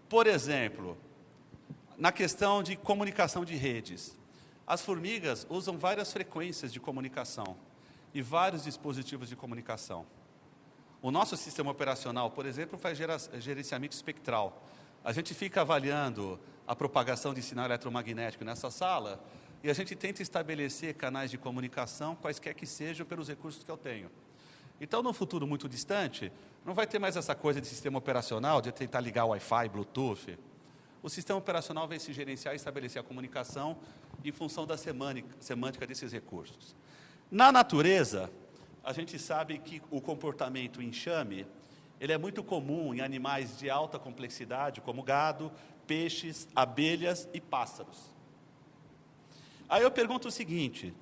Por exemplo, na questão de comunicação de redes, as formigas usam várias frequências de comunicação e vários dispositivos de comunicação. O nosso sistema operacional, por exemplo, faz gerenciamento espectral. A gente fica avaliando a propagação de sinal eletromagnético nessa sala e a gente tenta estabelecer canais de comunicação, quaisquer que sejam, pelos recursos que eu tenho. Então, no futuro muito distante, não vai ter mais essa coisa de sistema operacional, de tentar ligar Wi-Fi, Bluetooth. O sistema operacional vai se gerenciar e estabelecer a comunicação em função da semântica desses recursos. Na natureza, a gente sabe que o comportamento enxame, ele é muito comum em animais de alta complexidade, como gado, peixes, abelhas e pássaros. Aí eu pergunto o seguinte,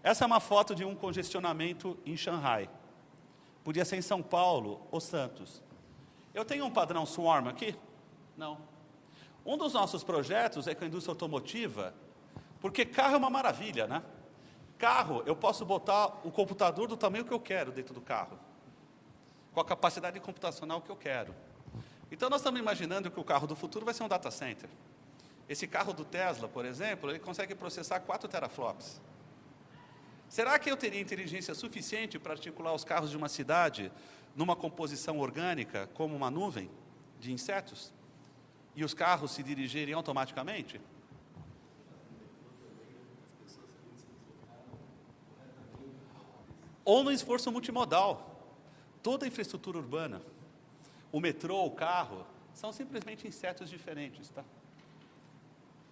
essa é uma foto de um congestionamento em Xangai. Podia ser em São Paulo ou Santos. Eu tenho um padrão swarm aqui? Não. Um dos nossos projetos é com a indústria automotiva, porque carro é uma maravilha, né? Carro, eu posso botar o computador do tamanho que eu quero dentro do carro, com a capacidade computacional que eu quero. Então, nós estamos imaginando que o carro do futuro vai ser um data center. Esse carro do Tesla, por exemplo, ele consegue processar 4 teraflops. Será que eu teria inteligência suficiente para articular os carros de uma cidade numa composição orgânica como uma nuvem de insetos e os carros se dirigirem automaticamente? Ou no esforço multimodal, toda a infraestrutura urbana, o metrô, o carro, são simplesmente insetos diferentes, tá?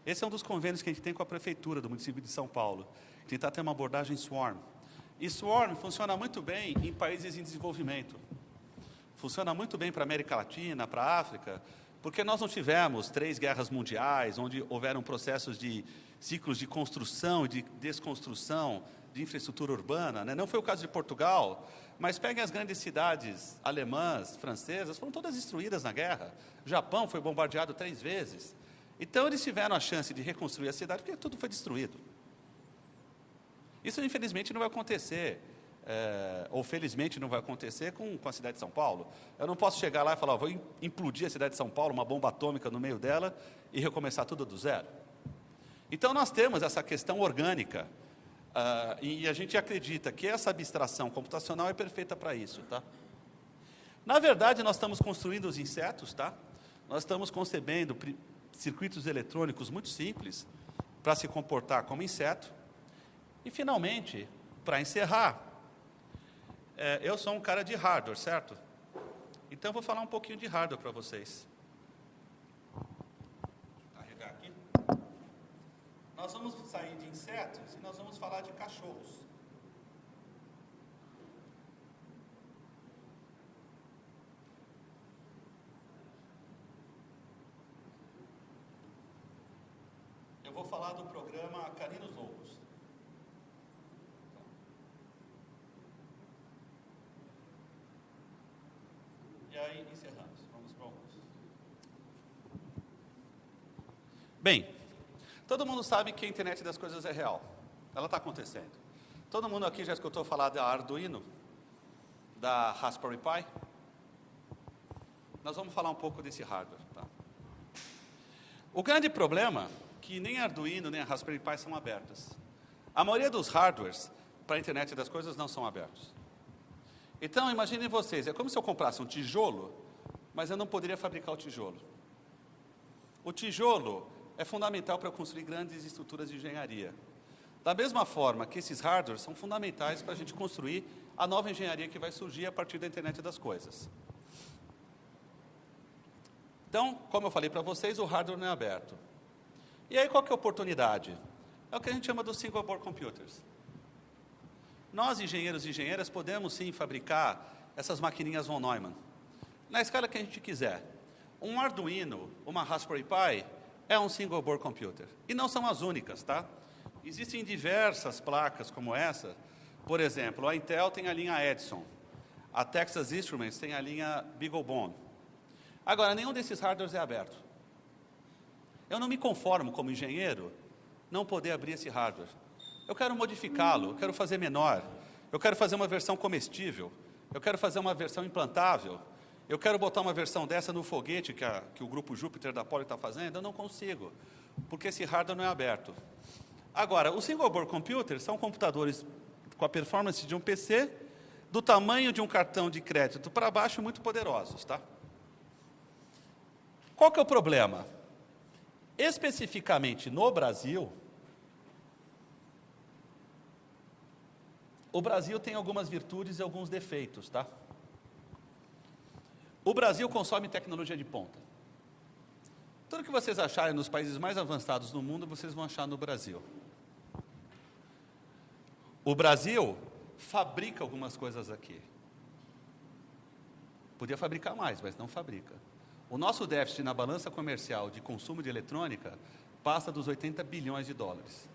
Esse é um dos convênios que a gente tem com a Prefeitura do município de São Paulo, tentar ter uma abordagem swarm. E swarm funciona muito bem em países em desenvolvimento. Funciona muito bem para a América Latina, para a África, porque nós não tivemos 3 guerras mundiais, onde houveram processos de ciclos de construção e de desconstrução de infraestrutura urbana, né? Não foi o caso de Portugal, mas peguem as grandes cidades alemãs, francesas, foram todas destruídas na guerra. O Japão foi bombardeado 3 vezes. Então, eles tiveram a chance de reconstruir a cidade, porque tudo foi destruído. Isso, infelizmente, não vai acontecer, ou felizmente não vai acontecer com a cidade de São Paulo. Eu não posso chegar lá e falar, vou implodir a cidade de São Paulo, uma bomba atômica no meio dela, e recomeçar tudo do zero. Então, nós temos essa questão orgânica, e a gente acredita que essa abstração computacional é perfeita para isso, tá? Na verdade, nós estamos construindo os insetos, tá? Nós estamos concebendo circuitos eletrônicos muito simples para se comportar como inseto. E, finalmente, para encerrar, eu sou um cara de hardware, certo? Então, eu vou falar um pouquinho de hardware para vocês. Vou carregar aqui. Nós vamos sair de insetos e nós vamos falar de cachorros. Eu vou falar do programa Caninos Loucos. E aí, encerramos. Vamos para alguns. Bem, todo mundo sabe que a internet das coisas é real. Ela está acontecendo. Todo mundo aqui já escutou falar da Arduino, da Raspberry Pi? Nós vamos falar um pouco desse hardware, tá? O grande problema é que nem a Arduino nem a Raspberry Pi são abertas. A maioria dos hardwares para a internet das coisas não são abertos. Então, imaginem vocês, é como se eu comprasse um tijolo, mas eu não poderia fabricar o tijolo. O tijolo é fundamental para construir grandes estruturas de engenharia. Da mesma forma que esses hardwares são fundamentais para a gente construir a nova engenharia que vai surgir a partir da internet das coisas. Então, como eu falei para vocês, o hardware não é aberto. E aí, qual que é a oportunidade? É o que a gente chama dos single board computers. Nós, engenheiros e engenheiras, podemos sim fabricar essas maquininhas von Neumann, na escala que a gente quiser. Um Arduino, uma Raspberry Pi, é um single board computer. E não são as únicas, tá? Existem diversas placas como essa. Por exemplo, a Intel tem a linha Edison, a Texas Instruments tem a linha BeagleBone. Agora, nenhum desses hardwares é aberto. Eu não me conformo, como engenheiro, não poder abrir esse hardware. Eu quero modificá-lo, eu quero fazer menor, eu quero fazer uma versão comestível, eu quero fazer uma versão implantável, eu quero botar uma versão dessa no foguete que o grupo Júpiter da Poly está fazendo, eu não consigo, porque esse hardware não é aberto. Agora, os single board computers são computadores com a performance de um PC, do tamanho de um cartão de crédito para baixo, muito poderosos, tá? Qual que é o problema? Especificamente no Brasil, o Brasil tem algumas virtudes e alguns defeitos, tá? O Brasil consome tecnologia de ponta. Tudo que vocês acharem nos países mais avançados do mundo, vocês vão achar no Brasil. O Brasil fabrica algumas coisas aqui. Podia fabricar mais, mas não fabrica. O nosso déficit na balança comercial de consumo de eletrônica passa dos 80 bilhões de dólares.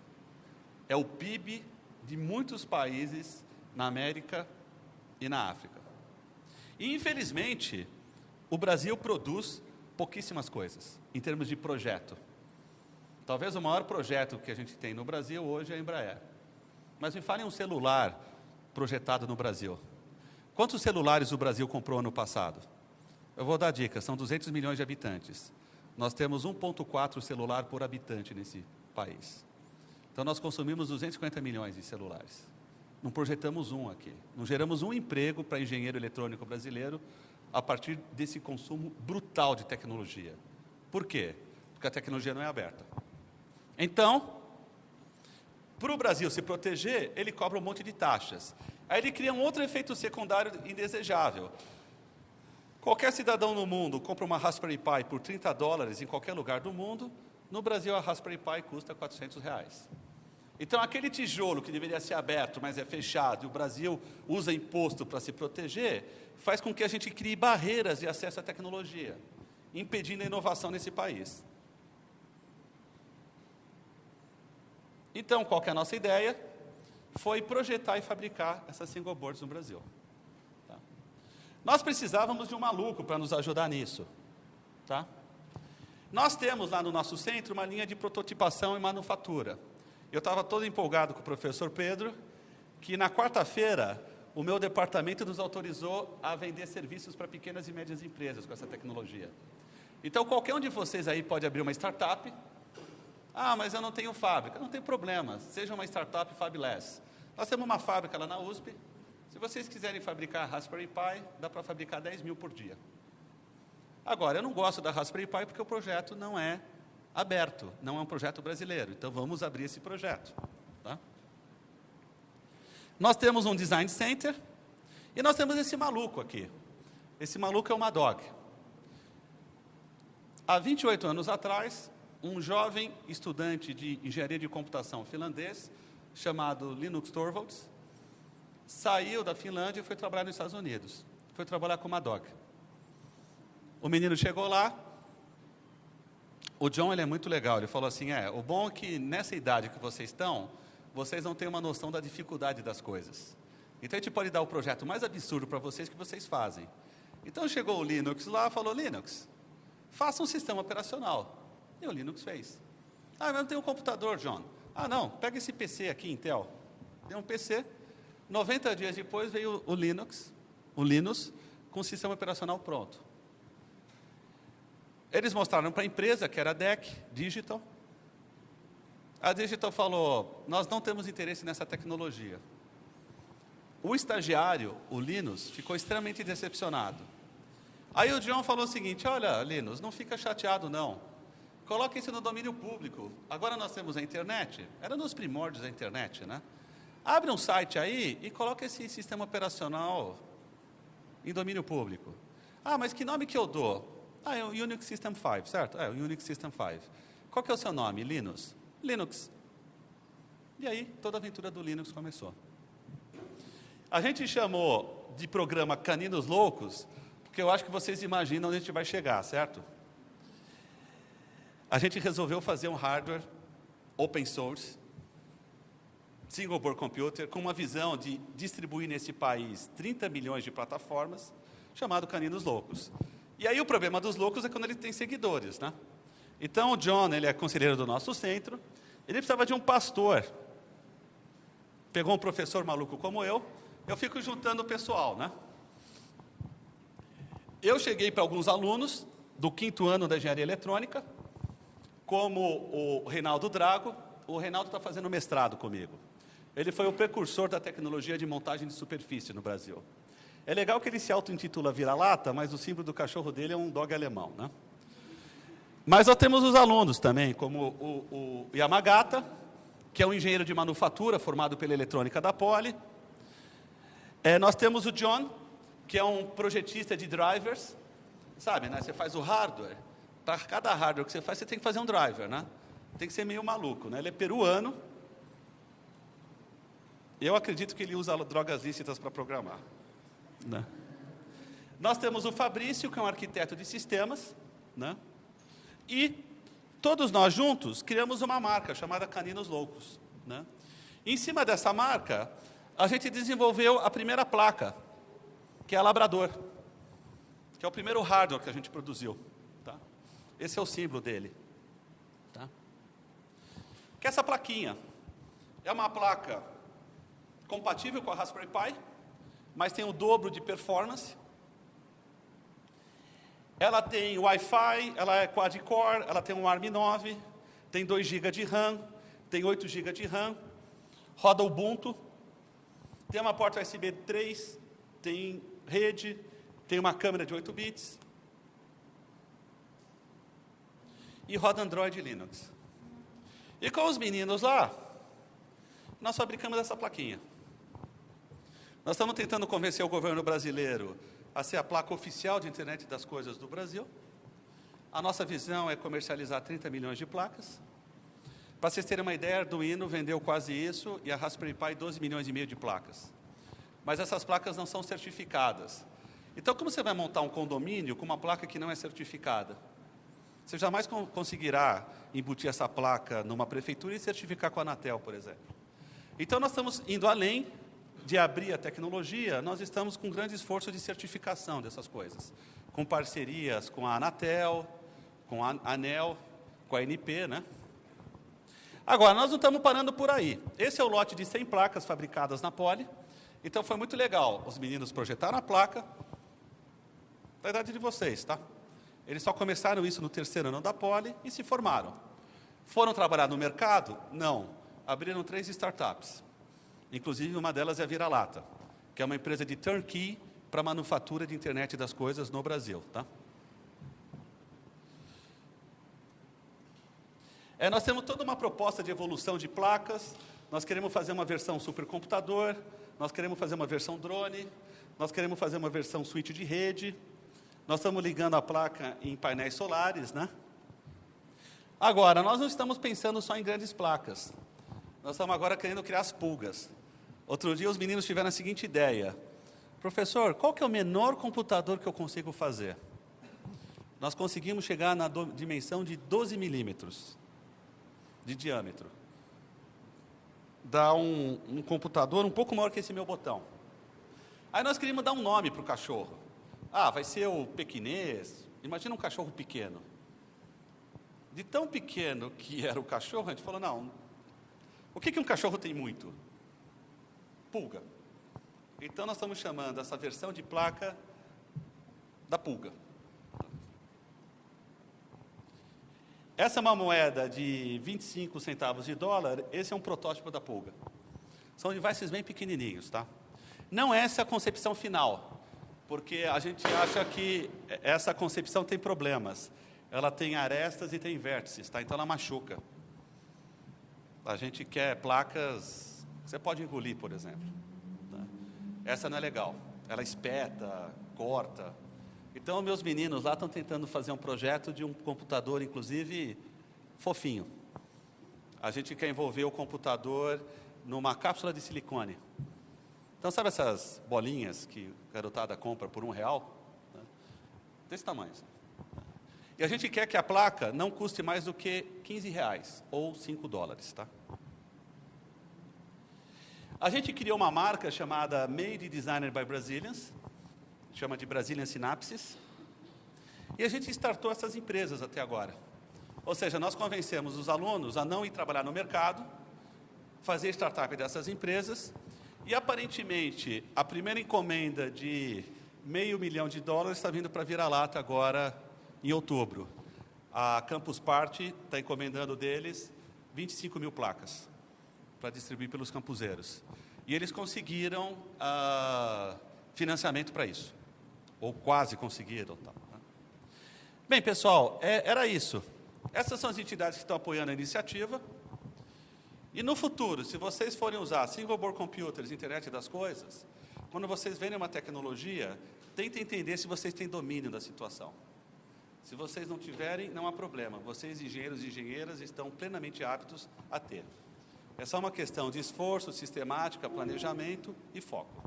É o PIB de muitos países na América e na África. E, infelizmente, o Brasil produz pouquíssimas coisas, em termos de projeto. Talvez o maior projeto que a gente tem no Brasil hoje é a Embraer. Mas me falem um celular projetado no Brasil. Quantos celulares o Brasil comprou ano passado? Eu vou dar dica, são 200 milhões de habitantes. Nós temos 1,4 celular por habitante nesse país. Então, nós consumimos 250 milhões de celulares. não projetamos um aqui. Não geramos um emprego para engenheiro eletrônico brasileiro a partir desse consumo brutal de tecnologia. Por quê? Porque a tecnologia não é aberta. Então, para o Brasil se proteger, ele cobra um monte de taxas. Aí ele cria um outro efeito secundário indesejável. Qualquer cidadão no mundo compra uma Raspberry Pi por $30 em qualquer lugar do mundo, no Brasil a Raspberry Pi custa R$400. Então, aquele tijolo que deveria ser aberto, mas é fechado, e o Brasil usa imposto para se proteger, faz com que a gente crie barreiras de acesso à tecnologia, impedindo a inovação nesse país. Então, qual que é a nossa ideia? Foi projetar e fabricar essas single boards no Brasil. Tá? Nós precisávamos de um maluco para nos ajudar nisso. Tá? Nós temos lá no nosso centro uma linha de prototipação e manufatura. Eu estava todo empolgado com o professor Pedro, que na quarta-feira o meu departamento nos autorizou a vender serviços para pequenas e médias empresas com essa tecnologia. Então, qualquer um de vocês aí pode abrir uma startup. Ah, mas eu não tenho fábrica. Não tem problema, seja uma startup fabless. Nós temos uma fábrica lá na USP. Se vocês quiserem fabricar Raspberry Pi, dá para fabricar 10 mil por dia. Agora, eu não gosto da Raspberry Pi porque o projeto não é aberto, não é um projeto brasileiro. Então, vamos abrir esse projeto. Tá? Nós temos um design center e nós temos esse maluco aqui. Esse maluco é o Madog. Há 28 anos atrás, um jovem estudante de engenharia de computação finlandês, chamado Linus Torvalds, saiu da Finlândia e foi trabalhar nos Estados Unidos. Foi trabalhar com o Madog. O menino chegou lá, o John ele é muito legal, ele falou assim, o bom é que nessa idade que vocês estão, vocês não têm uma noção da dificuldade das coisas. Então a gente pode dar o projeto mais absurdo para vocês que vocês fazem. Então chegou o Linux lá e falou, Linux, faça um sistema operacional. E o Linux fez. Ah, mas não tem um computador, John. Ah, não, pega esse PC aqui, Intel. Deu um PC. 90 dias depois veio o Linux com o sistema operacional pronto. Eles mostraram para a empresa, que era a DEC, Digital. A Digital falou, nós não temos interesse nessa tecnologia. O estagiário, o Linus, ficou extremamente decepcionado. Aí o John falou o seguinte, olha, Linus, não fica chateado, não. Coloque isso no domínio público. Agora nós temos a internet. Era nos primórdios da internet, né? Abre um site aí e coloca esse sistema operacional em domínio público. Ah, mas que nome que eu dou? Ah, é o Unix System 5, certo? É, o Unix System 5. Qual que é o seu nome? Linus? Linux. E aí, toda a aventura do Linux começou. A gente chamou de programa Caninos Loucos, porque eu acho que vocês imaginam onde a gente vai chegar, certo? A gente resolveu fazer um hardware open source, single board computer, com uma visão de distribuir nesse país 30 milhões de plataformas, chamado Caninos Loucos. E aí o problema dos loucos é quando ele tem seguidores, né? Então o John, ele é conselheiro do nosso centro, ele precisava de um pastor. Pegou um professor maluco como eu fico juntando o pessoal, né? Eu cheguei para alguns alunos do 5º ano da engenharia eletrônica, como o Reinaldo Drago. O Reinaldo está fazendo mestrado comigo. Ele foi o precursor da tecnologia de montagem de superfície no Brasil. É legal que ele se auto-intitula vira-lata, mas o símbolo do cachorro dele é um dog alemão, né? Mas nós temos os alunos também, como o Yamagata, que é um engenheiro de manufatura formado pela eletrônica da Poli. Nós temos o John, que é um projetista de drivers. Sabe, né? Você faz o hardware. Para cada hardware que você faz, você tem que fazer um driver, né? Tem que ser meio maluco, né? Ele é peruano. Eu acredito que ele usa drogas lícitas para programar. Né? Nós temos o Fabrício, que é um arquiteto de sistemas, né? E todos nós juntos criamos uma marca chamada Caninos Loucos, né? Em cima dessa marca, a gente desenvolveu a primeira placa, que é a Labrador, que é o primeiro hardware que a gente produziu. Tá? Esse é o símbolo dele. Tá? Que essa plaquinha é uma placa compatível com a Raspberry Pi, mas tem o dobro de performance. Ela tem Wi-Fi, ela é quad-core, ela tem um ARM9, tem 2 GB de RAM, tem 8 GB de RAM, roda Ubuntu. Tem uma porta USB 3, tem rede, tem uma câmera de 8 bits e roda Android e Linux. E com os meninos lá, nós fabricamos essa plaquinha. Nós estamos tentando convencer o governo brasileiro a ser a placa oficial de internet das coisas do Brasil. A nossa visão é comercializar 30 milhões de placas. Para vocês terem uma ideia, a Arduino vendeu quase isso e a Raspberry Pi 12 milhões e meio de placas. Mas essas placas não são certificadas. Então, como você vai montar um condomínio com uma placa que não é certificada? Você jamais conseguirá embutir essa placa numa prefeitura e certificar com a Anatel, por exemplo. Então, nós estamos indo além de abrir a tecnologia, nós estamos com um grande esforço de certificação dessas coisas, com parcerias com a Anatel, com a ANEEL, com a ANP, né? Agora, nós não estamos parando por aí. Esse é o lote de 100 placas fabricadas na Poly. Então, foi muito legal. Os meninos projetaram a placa, da idade de vocês, tá? Eles só começaram isso no 3º ano da Poly e se formaram. Foram trabalhar no mercado? Não. Abriram 3 startups. Inclusive, uma delas é a Vira-Lata, que é uma empresa de turnkey para manufatura de internet das coisas no Brasil, tá? Nós temos toda uma proposta de evolução de placas, nós queremos fazer uma versão supercomputador, nós queremos fazer uma versão drone, nós queremos fazer uma versão switch de rede, nós estamos ligando a placa em painéis solares, né? Agora, nós não estamos pensando só em grandes placas, nós estamos agora querendo criar as pulgas. Outro dia os meninos tiveram a seguinte ideia: professor, qual que é o menor computador que eu consigo fazer? Nós conseguimos chegar na dimensão de 12 milímetros de diâmetro. Dá um computador um pouco maior que esse meu botão. Aí nós queríamos dar um nome para o cachorro. Ah, vai ser o pequinês. Imagina um cachorro pequeno. De tão pequeno que era o cachorro, a gente falou, não, o que um cachorro tem muito? Pulga. Então, nós estamos chamando essa versão de placa da pulga. Essa é uma moeda de 25 centavos de dólar, esse é um protótipo da pulga. São devices bem pequenininhos, tá? Não é essa a concepção final, porque a gente acha que essa concepção tem problemas. Ela tem arestas e tem vértices, tá? Então ela machuca. A gente quer placas que você pode engolir, por exemplo. Tá? Essa não é legal. Ela espeta, corta. Então, meus meninos lá estão tentando fazer um projeto de um computador, inclusive, fofinho. A gente quer envolver o computador numa cápsula de silicone. Então, sabe essas bolinhas que a garotada compra por R$1? Desse tamanho. E a gente quer que a placa não custe mais do que R$15 ou $5, tá? A gente criou uma marca chamada Made Designer by Brazilians, chama de Brazilian Synapses, e a gente startou essas empresas até agora. Ou seja, nós convencemos os alunos a não ir trabalhar no mercado, fazer startup dessas empresas, e aparentemente a primeira encomenda de $500 mil está vindo para Vira-Lata agora em outubro. A Campus Party está encomendando deles 25 mil placas para distribuir pelos campuseiros. E eles conseguiram financiamento para isso. Ou quase conseguiram. Tá? Bem, pessoal, era isso. Essas são as entidades que estão apoiando a iniciativa. E no futuro, se vocês forem usar Single Board Computers, internet das coisas, quando vocês verem uma tecnologia, tentem entender se vocês têm domínio da situação. Se vocês não tiverem, não há problema. Vocês, engenheiros e engenheiras, estão plenamente aptos a ter. É só uma questão de esforço, sistemática, planejamento e foco.